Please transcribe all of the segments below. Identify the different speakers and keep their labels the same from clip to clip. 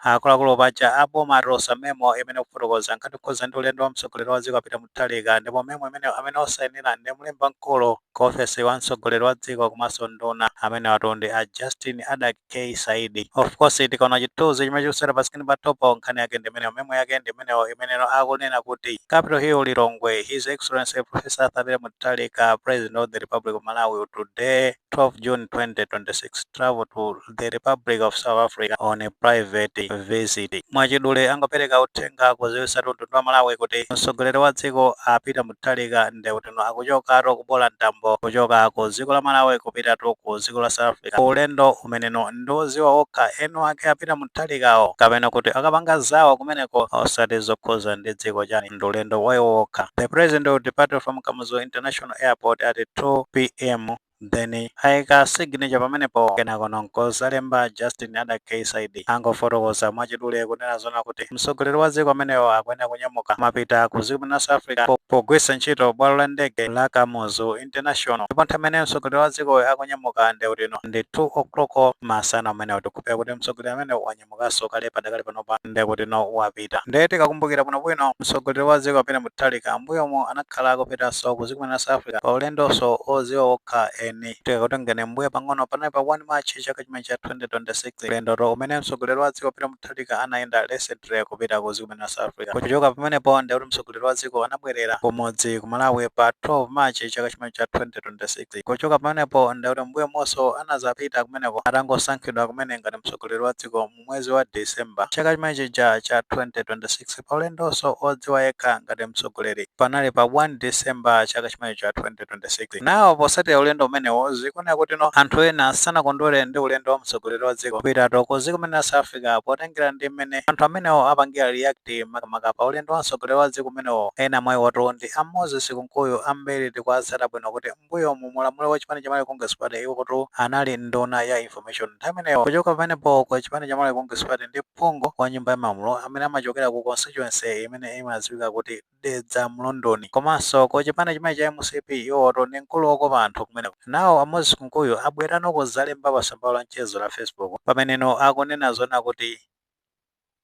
Speaker 1: akuluakulu paja aboma Rosa Memo imene kufotokoza nkhani kukhoza ndi ulendo wa mtsogoleri wa dziko apita muthalika ndipo Memo amene osayinira ndi mlembi mkulu ku ofesi wa mtsogoleri wa dziko komanso nduna amene watundi a Justin Ada K Saidi. Of course tikaona chithunzi chimene chikusera pasikini pa topo nkhani yake ndi imeneyo, Memo yake ndi imeneyo akunena kuti Capitol Hill Lilongwe, His Excellency Professor Arthur Peter Muthalika, President of the Republic of Malawi, today 12 June 2026 travel to the Republic of South Africa on a private visit. Mwachidule angopereka uthenga kuziwisa mtundu wa Malawi kuti mtsogoleri wa dziko apita Muthalika ndi uteno akuchoka kubola mtambo kuchoka ku dziko la Malawi kupita ku dziko la South Africa. Ulendo umeneno ndoziwa okha eno ake apita Muthalikawo kapena kuti akapanga zawo kumeneko osati zokhuza ndi dziko chani ndi ulendo wawo okha. The president will depart from Kamuzu International Airport at 2 p.m. then aika signature pamenepo kenako nonko zalemba Justin Ada K Saidi angofotokoza mwachidule kunena zona kuti mtsogoleri wa dziko amenewo akuyenera kunyamuka mapita ku dziko la South Africa pogwiritsa ntchito bwalo la ndege la Kamuzu International. Ndipo nthawi imene mtsogoleri wa dziko akunyamuka ndi utino ndi 2 o'clock masana umenewo tikupea kuti mtsogoleri amene wanyamukanso kale padakali panopa ndi utino wapita. Ndiye tikakumbukira bwinobwino mtsogoleri wa dziko apita Muthalika mbuyomo anakhala akupitanso ku dziko la South Africa pa ulendonso oziwa okha tikakutengene mbuya pang'ono panali pa 1 March chaka chimene cha 2026 ulendo umene mtsogoleri wa dziko apita Muthalika anayenda recently kupita ku dziko la South Africa. Kuchoka pamenepo ndi kuti mtsogoleri wa dziko anabwerera kumudzi ku Malawi pa 12 March chaka chimene cha 2026. Kuchoka pamenepo ndi kuti mbuya monso anazapita kumeneko atangosankhidwa kumene ngati mtsogoleri wa dziko mu mwezi wa December chaka chimene cha 2026 pa ulendonso odziwa yekha ngati mtsogoleri panali pa 1 December chaka chimene cha 2026. Nawo posatira ulendo umenewo zikuoneka kuti anthu ena sanakondwere ndi ulendo wa mtsogoleri wa dziko kupita ku dziko la South Africa potengera ndi mmene anthu amenewo apangira react makamaka pa ulendo wa mtsogoleri wa dziko umenewo. Ena mwa iwo ndi a Moses Kunkuyu ambiri tikuwazata bwino kuti mbuyo mu mulamuliro wa chipani cha Malawi Congress Party iwo kuti anali nduna ya information. Nthawi imeneyo kuchoka pamenepo ku chipani cha Malawi Congress Party ndi phungu wa nyumba ya malamulo amene amachokera ku constituency imene imadziwika kuti Dedza Mlondoni komanso ku chipani chimene cha MCP iwo ndi mkulu wokopa anthu kumeneko. Nawo a Moses Kunkuyu abwera kuzalemba pa tsamba la mchezo la Facebook pameneno akunena zona kuti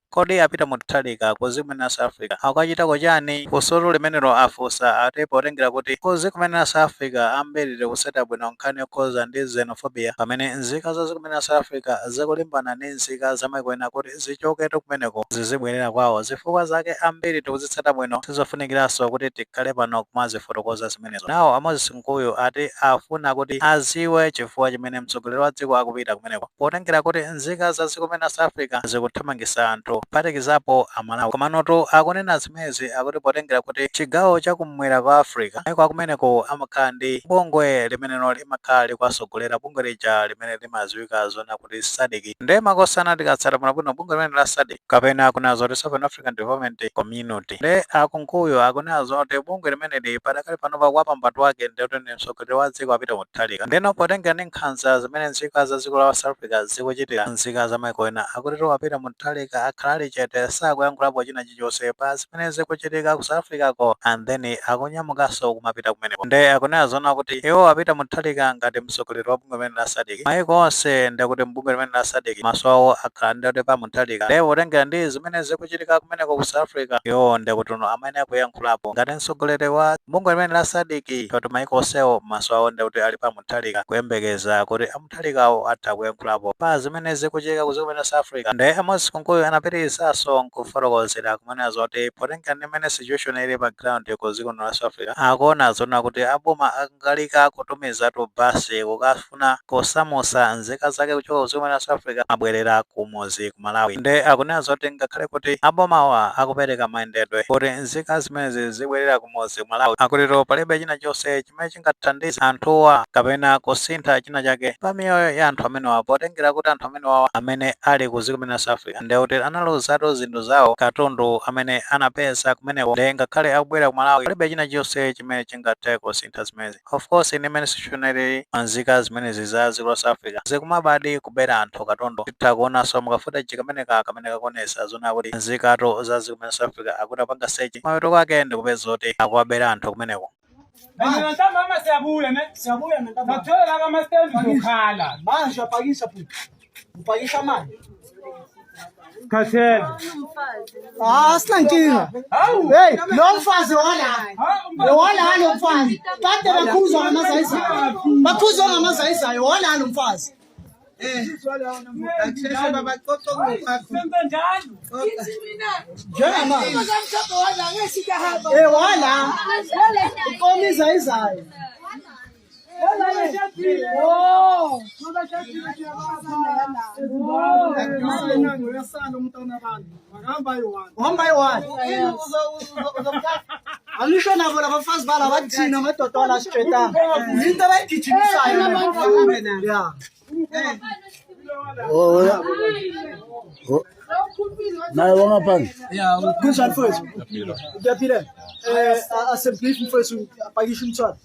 Speaker 1: kodi apita Muthalika ku dziko la South Africa akachitako chani kusolo limenelo afusa ati potengera kuti ku dziko la South Africa ambiri tikuseta bwino nkhani yokhoza ndi xenophobia pamene nzika za dziko la South Africa zikulimbana ndi nzika za mayiko ena kuti zichoketu kumeneko zizibwerera kwawo. Zifukwa zake ambiri tikuzitsata bwino sizofunikiranso kuti tikhale pano kumazifotokoza zimenezo. Nawo a Moses Kunkuyu ati afuna kuti aziwe chifukwa chimene mtsogoleri wa dziko akupita kumeneko potengera kuti nzika za dziko la South Africa zikuthamangisa anthu phatikizapo Amalawi. Komanotu akunena zimezi akuti potengera kuti chigawo chakumwera kwa Africa mayiko akumeneko amakhala ndi bungwe limenelo limakhala likwasogolera bungwe lija limene limadziwika zona kuti SADC. Ndiye makosana tikatsata bwino bungwe limene la SADC kapena kunena zoti Southern African Development Community. Ndiye Akunkuyu akunena zoti bungwe limene padakali panopa wapambatu wake ndi kuti mtsogoleri wa dziko apita Muthalika. Ndeno potengera ndi nkhanza zimene nzika za dziko la South Africa zikuchitira nzika za mayiko ena akuti apita Muthalika akhala chete sakuyankhulapo china chilichonse pa zimene zikuchitika ku South Africa ko and then akunyamukanso kumapita kumeneko. Ndiye akunena zona kuti iwo apita Muthalika ngati mtsogoleri wa bungwe limene la SADC. Mayiko onse ndi kuti mbungwe limene la SADC maso awo akhala ndi pa Muthalika. Ndiye potengera ndi zimene zikuchitika kumeneko ku South Africa iwo ndi kuti amene akuyankhulapo ngati mtsogoleri wa bungwe limene la SADC kuti mayiko onsewo maso awo ndi kuti ali pa Muthalika kuyembekeza kuti Muthalikawo atha kuyankhulapo pa zimene zikuchitika ku dziko la South Africa. Ndiye Moses Kunkuyu anapitirizaso nkufotokozera kumanena zoti potengera ndi mmene situation ili pa ground ku dziko la South Africa akuona zona kuti aboma angalika kutumizatu basi kukafuna kusamusa nzika zake kuchoka ku dziko la South Africa abwerera kumudzi ku Malawi. Ndiye akunena zoti ngakhale kuti abomawa akupereka mayendedwe kuti nzika zimene zibwerera kumudzi ku Malawi akutero palibe china chonse chimene chingathandiza anthuwa kapena kusintha china chake pa miyoyo ya anthu amenewa potengera kuti anthu amenewa amene ali ku dziko la South Africa ndiye kuti analozatu zinthu zawo katundu amene anapeza kumeneko. Ndiye ngakhale akubwera ku Malawi palibe china chonse chimene chingathe kusintha zimene. Of course ni mmene situation nzika zimene za dziko la South Africa zikumabadi kubera anthu katundu titha kuonanso mukafuta kamene kakuonesa zona kuti nzikatu za dziko la South Africa akuti apanga sechi mapeto kwake ndi kupeza zoti akuwabera anthu kumeneko.
Speaker 2: Kathele. Sinankinga. Hey, lo mfazi wala. Wala lo mfazi. Kade bakhuzwa ngamazayizayo. Bakhuzwa ngamazayizayo wala lo mfazi. Akusheshe baba qoqo ngokwakho. Senza njalo. Njengama. Wala. Ukomiza izayo. Oh, one by one. Alisho nabo labafazi bala bathina amadoda wala straighta. Into abayigijimisayo. Yeah.
Speaker 3: Naye wangaphandle.
Speaker 2: Yeah, kunjani mfowethu? Ngiyaphila. Asembrief mfowethu apakisha umthwalo.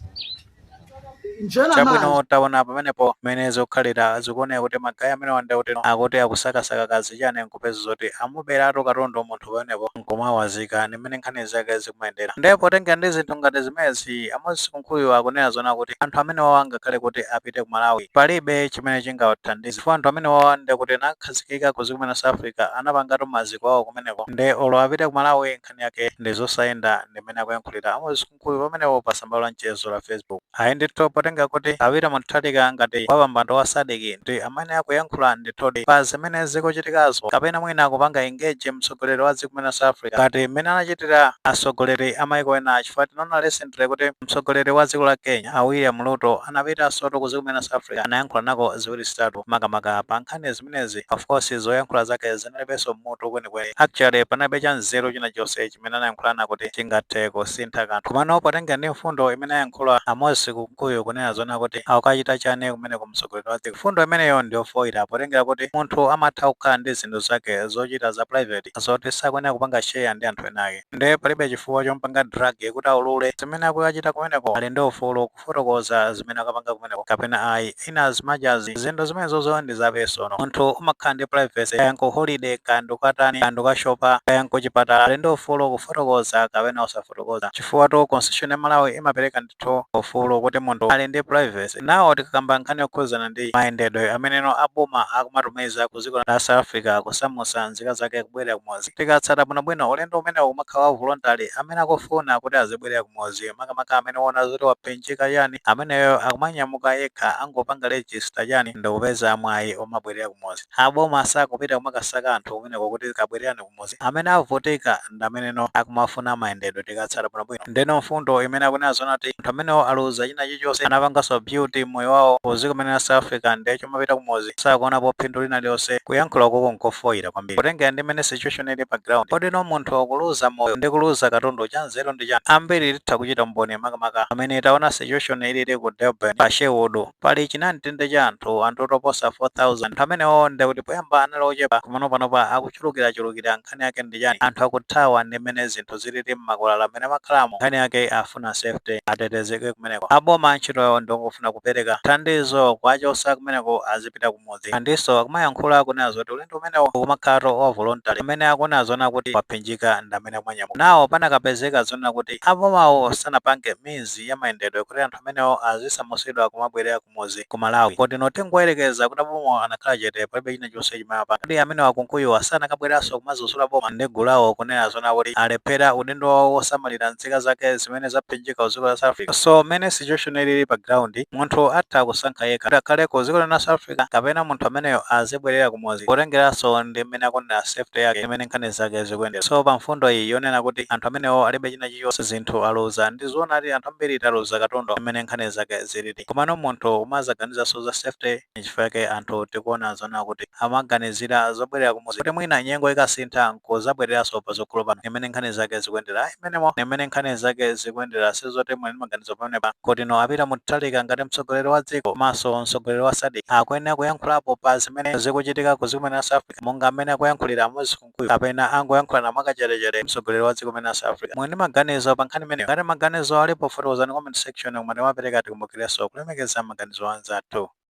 Speaker 1: Chabwino taona pamenepo mmene zokhalira zikuoneka kuti magaya amene wanda kuti akuti akusakasaka kazi chane nkupeza zoti amuberatu katundu munthu pamenepo nkumawazika ndi mmene nkhani zake zikumayendera. Ndipo tenga ndi zinthu ngati zimezi Amos Kunkuyu akunena zona kuti anthu amene wawo angakhale kuti apite ku Malawi palibe chimene chingawathandize chifukwa anthu amene wawande kuti anakhazikika kuzikumene South Africa anapangatu maziko awo kumeneko nde olo apite ku Malawi nkhani yake ndi zosayenda ndi mmene akuyankhulira Amos Kunkuyu pamenepo pa tsamba la mchezo la Facebook. Ayi ndithu potenga kuti awira muthalika ngati wapambando wa sadiki ndi amene akuyankhula ndithudi pa zimene zikuchitikazo kapena mwina akupanga engage mtsogoleri wa dziko la South Africa ngati mmene anachitira atsogoleri amaiko ena chifukwa tinaona recently kuti mtsogoleri wa dziko la Kenya William Ruto anapita soto ku dziko la South Africa anayankhula nako ziwiri zitatu makamaka pa nkhani zimenezi of course zoyankhula zake zinalibenso mutu kwenikweni actually panalibe cha nzeru china chonse chimene anayankhulana kuti chingathe kusintha kanthu komano potenga ndi mfundo imene ayankhula Amos Kunkuyu kunena zona kuti akachita chane kumene kumtsogoleri wa dziko. Mfundo imeneyo ndiyofoira potengera kuti munthu amatha kukhala ndi zinthu zake zochita za private zoti sakuyenera kupanga share ndi anthu enake nde palibe chifukwa chompanga drug kuti aulule zimene akuyachita kumeneko ali ndi ufulu kufotokoza zimene akapanga kumeneko kapena ayi ina as much as zinthu zimenezozo ndi zapesono munthu umakhala ndi privacy kayanko holiday kandu katani kandu kashopa kayanko chipatala ali ndi ufulu kufotokoza kapena usafotokoza chifukwa to constitution ya Malawi imapereka ndithu ufulu kuti munthu ali ndi privacy. Nawo tikakamba nkhani yokhuzana ndi mayendedwe ameneno aboma akumatumiza ku dziko la South Africa kusamusa nzika zake kubwerera kumodzi tikatsata bwinobwino ulendo umene umakhala wa voluntary amene akufuna kuti azibwerera kumodzi makamaka amene wona zoti wapenjika chani ameneyo akumanyamuka yekha angopanga register chani ndikupeza mwayi omabwerera kumodzi aboma sakupita kumakasaka anthu kumeneko kuti kabwererani kumodzi amene avutika ndi ameneno akumafuna mayendedwe tikatsata bwinobwino ndeno mfundo imene akunena zona kuti anthu amenewo aluza china chilichonse anapanganso beauty moyo wawo poziko mene na South Africa ndicho mapita kumodzi sakuonapo phindu lina lilonse kuyankhula koko nkofoira kwambiri potengera ndi mmene situation ili pa ground kodi no munthu akuluza moyo ndi kuluza katundu cha nzeru ndi chani ambiri litha kuchita mboni makamaka amene taona situation ili ku Durban pa Sherwood pali chinamtende cha anthu otoposa 4000 anthu amenewo ndi kuti poyamba anali ochepa panopa akuchulukira nkhani yake ndi chani anthu akuthawa ndi mmene zinthu zilili mmakolala amene makhalamo nkhani yake afuna safety atetezeke kumeneko aboma ntchito ndikufuna kupereka thandizo kwa chosa kumeneko azipita kumodzi andinso akumayankhula kunena zoti ulendo umenewo umakhala wa voluntary amene akunena zona kuti waphinjika ndi amene amanyamuka nawo panakapezeka zona kuti abomawo sanapange mizi ya mayendedwe kuti anthu amenewo azisamusidwa kumabwerera kumodzi ku Malawi poti notengoyerekeza kuti abomawo anakhala chete palibe china chonse chimayapanga ndi amene Kunkuyu asanakabweranso kumazusula boma ndi gulu lawo kunena zona kuti alephera udindo wawo wosamalira nzika zake zimene zaphinjika ku dziko la South Africa so mmene situation ili pa ground munthu atha kusankha yekha akhale ku dziko la South Africa kapena munthu ameneyo azibwerera kumodzi potengeranso ndi mmene akunena safety yake imene nkhani zake zikuyendera so pa mfundo iyi yonena kuti anthu amenewo alibe china chilichonse zinthu aluza ndi zoona ati anthu ambiri taluza katundu imene nkhani zake zilili komano munthu umazaganizanso za safety chifukwa chake anthu tikuona zona kuti amaganizira zobwerera kumodzi kuti mwina nyengo ikasintha nkuzabwereranso pa zokhulupirana imene nkhani zake zikuyendera imenemo imene nkhani zake zikuyendera sizoti mwene maganizo pamenepa kuti no apita muthalika ngati mtsogoleri wa dziko maso mtsogoleri wa SADC akuyenera kuyankhulapo pa zimene zikuchitika ku dziko la South Africa monga amene akuyankhulira Amos Kunkuyu kapena angoyankhula mwakachetechete mtsogoleri wa dziko la South Africa mwene maganizo pa nkhani imeneyo ngati maganizo alipo fotokozani comment section kumene mapereka tikumbukirenso kulemekeza maganizo anzathu.